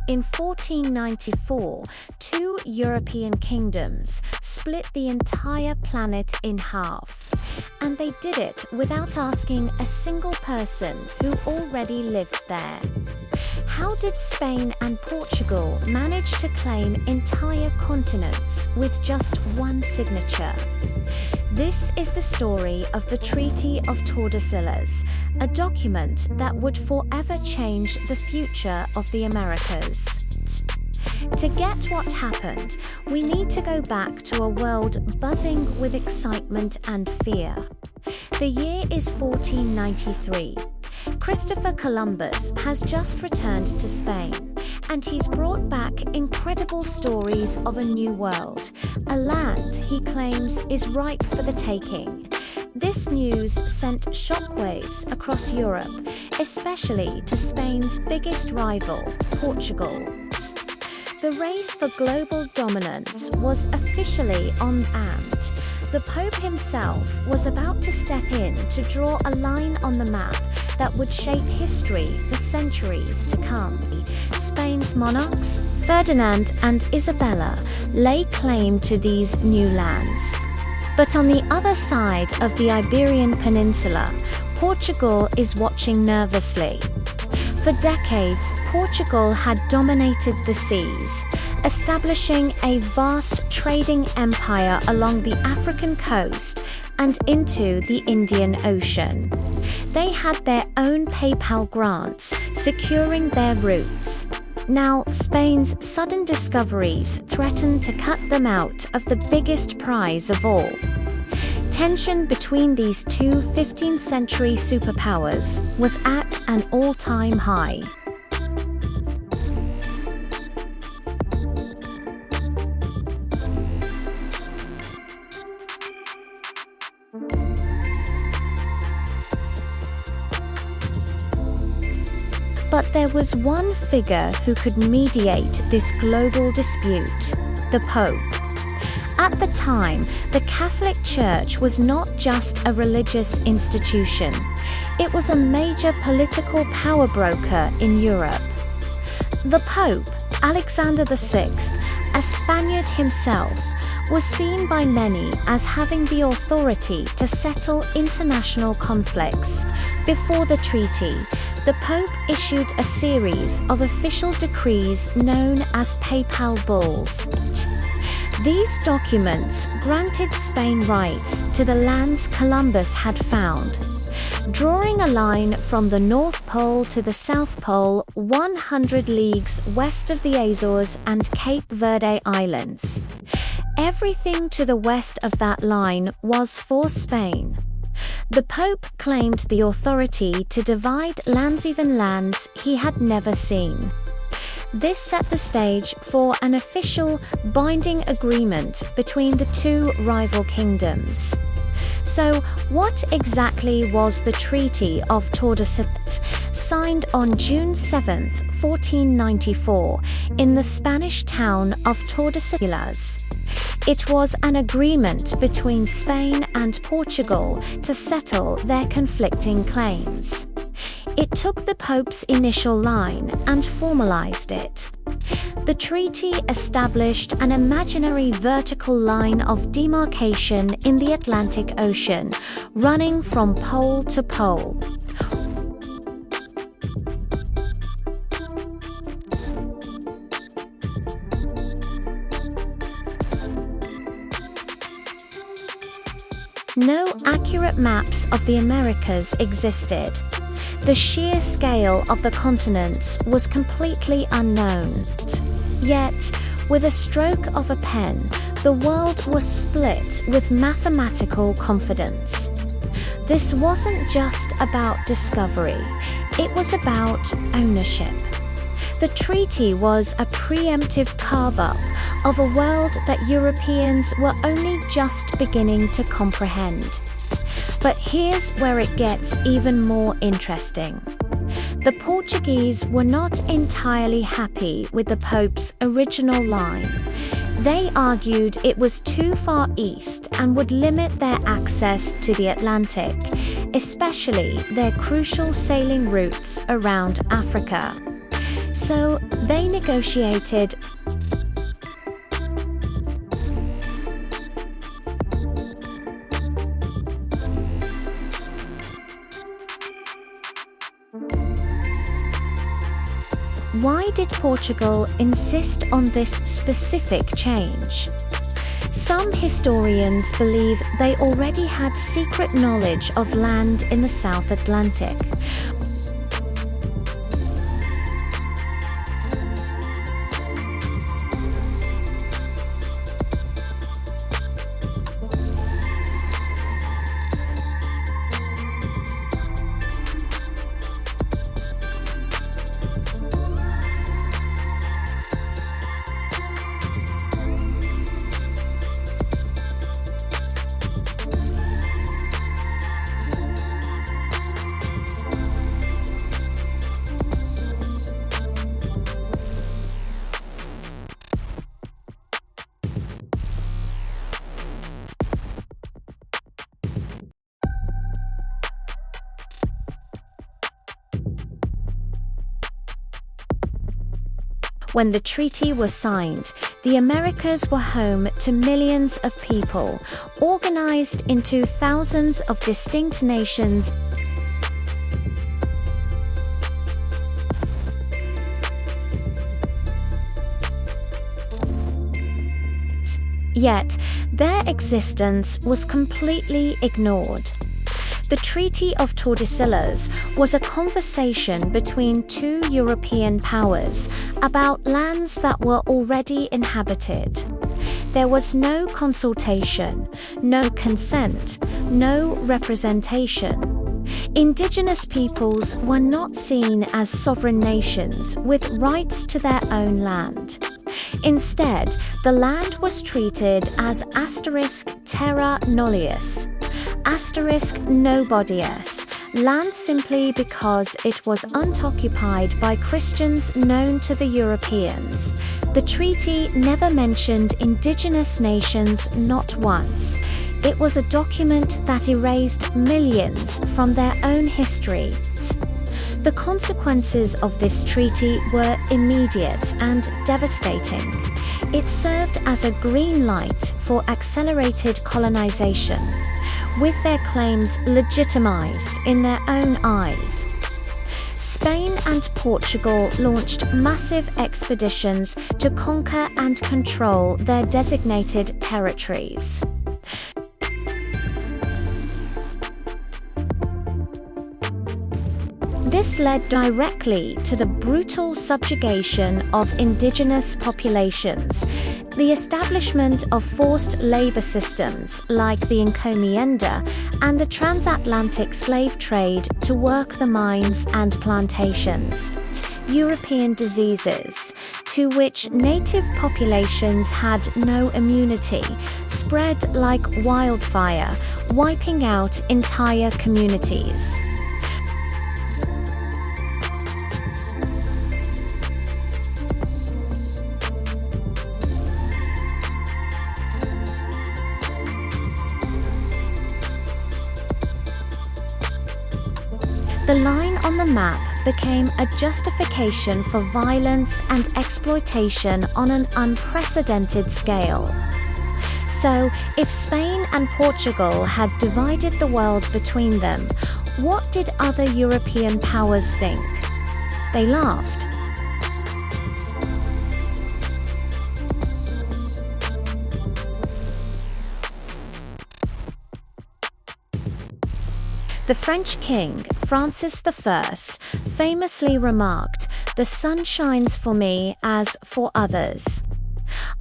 In 1494, two European kingdoms split the entire planet in half. And they did it without asking a single person who already lived there. How did Spain and Portugal manage to claim entire continents with just one signature? This is the story of the Treaty of Tordesillas, a document that would forever change the future of the Americas. To get what happened, we need to go back to a world buzzing with excitement and fear. The year is 1493. Christopher Columbus has just returned to Spain, and he's brought back incredible stories of a new world, a land he claims is ripe for the taking. This news sent shockwaves across Europe, especially to Spain's biggest rival, Portugal. The race for global dominance was officially on, and the Pope himself was about to step in to draw a line on the map that would shape history for centuries to come. Spain's monarchs, Ferdinand and Isabella, lay claim to these new lands. But on the other side of the Iberian Peninsula, Portugal is watching nervously. For decades, Portugal had dominated the seas, establishing a vast trading empire along the African coast and into the Indian Ocean. They had their own papal grants, securing their routes. Now, Spain's sudden discoveries threatened to cut them out of the biggest prize of all. Tension between these two 15th century superpowers was at an all-time high. But there was one figure who could mediate this global dispute: the Pope. At the time, the Catholic Church was not just a religious institution. It was a major political power broker in Europe. The Pope, Alexander VI, a Spaniard himself, was seen by many as having the authority to settle international conflicts. Before the treaty, the Pope issued a series of official decrees known as papal bulls. These documents granted Spain rights to the lands Columbus had found. Drawing a line from the North Pole to the South Pole, 100 leagues west of the Azores and Cape Verde Islands. Everything to the west of that line was for Spain. The Pope claimed the authority to divide lands, even lands he had never seen. This set the stage for an official, binding agreement between the two rival kingdoms. So, what exactly was the Treaty of Tordesillas, signed on June 7, 1494, in the Spanish town of Tordesillas? It was an agreement between Spain and Portugal to settle their conflicting claims. It took the Pope's initial line and formalized it. The treaty established an imaginary vertical line of demarcation in the Atlantic Ocean, running from pole to pole. No accurate maps of the Americas existed. The sheer scale of the continents was completely unknown. Yet, with a stroke of a pen, the world was split with mathematical confidence. This wasn't just about discovery, it was about ownership. The treaty was a preemptive carve-up of a world that Europeans were only just beginning to comprehend. But here's where it gets even more interesting. The Portuguese were not entirely happy with the Pope's original line. They argued it was too far east and would limit their access to the Atlantic, especially their crucial sailing routes around Africa. So they negotiated Why did Portugal insist on this specific change? Some historians believe they already had secret knowledge of land in the South Atlantic. When the treaty was signed, the Americas were home to millions of people, organized into thousands of distinct nations. Yet, their existence was completely ignored. The Treaty of Tordesillas was a conversation between two European powers about lands that were already inhabited. There was no consultation, no consent, no representation. Indigenous peoples were not seen as sovereign nations with rights to their own land. Instead, the land was treated as *terra nullius, *nobodies, land simply because it was unoccupied by Christians known to the Europeans. The treaty never mentioned indigenous nations, not once. It was a document that erased millions from their own history. The consequences of this treaty were immediate and devastating. It served as a green light for accelerated colonization, with their claims legitimized in their own eyes. Spain and Portugal launched massive expeditions to conquer and control their designated territories. This led directly to the brutal subjugation of indigenous populations, the establishment of forced labor systems like the encomienda, and the transatlantic slave trade to work the mines and plantations. European diseases, to which native populations had no immunity, spread like wildfire, wiping out entire communities. The line on the map became a justification for violence and exploitation on an unprecedented scale. So, if Spain and Portugal had divided the world between them, what did other European powers think? They laughed. The French king, Francis I, famously remarked, "The sun shines for me as for others."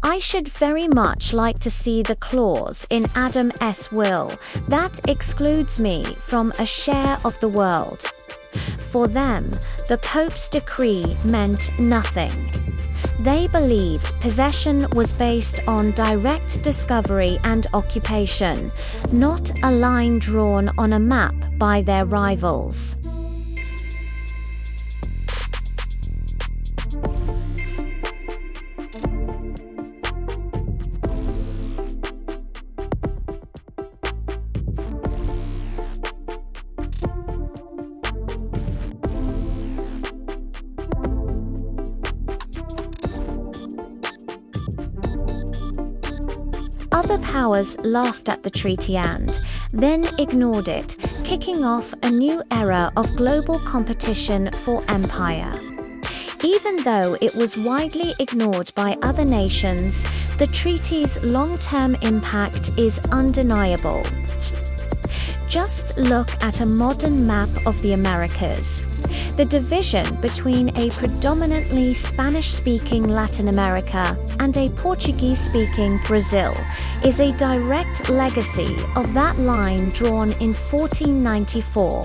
I should very much like to see the clause in Adam's will that excludes me from a share of the world. For them, the Pope's decree meant nothing. They believed possession was based on direct discovery and occupation, not a line drawn on a map by their rivals. Other powers laughed at the treaty and then ignored it, kicking off a new era of global competition for empire. Even though it was widely ignored by other nations, the treaty's long-term impact is undeniable. Just look at a modern map of the Americas. The division between a predominantly Spanish-speaking Latin America and a Portuguese-speaking Brazil is a direct legacy of that line drawn in 1494,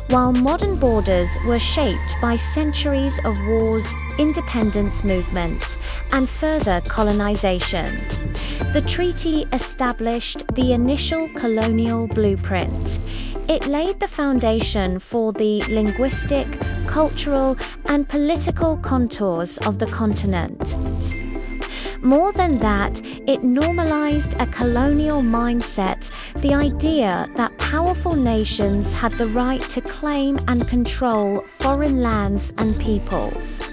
while modern borders were shaped by centuries of wars, independence movements, and further colonization. The treaty established the initial colonial blueprint. It laid the foundation for the linguistic, cultural, and political contours of the continent. More than that, it normalized a colonial mindset, the idea that powerful nations had the right to claim and control foreign lands and peoples.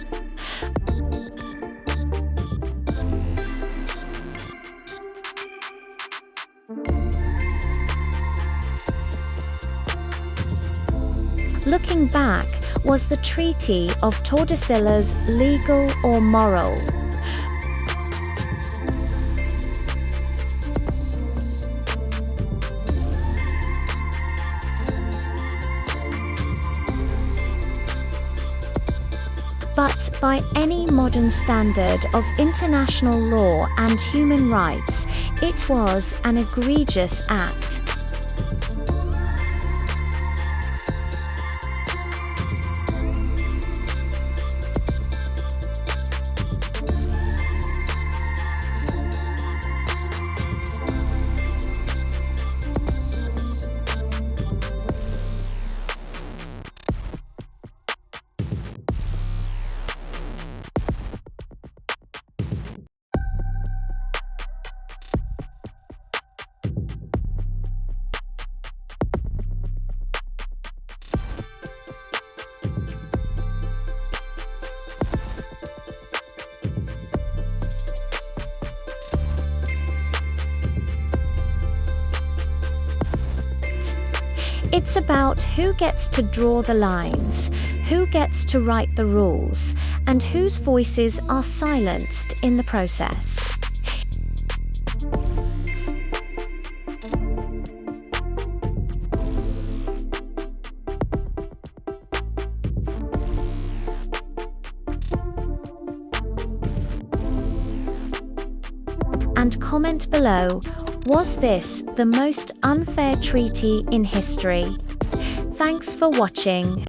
Looking back, was the Treaty of Tordesillas legal or moral? But by any modern standard of international law and human rights, it was an egregious act. It's about who gets to draw the lines, who gets to write the rules, and whose voices are silenced in the process. And comment below, was this the most unfair treaty in history? Thanks for watching.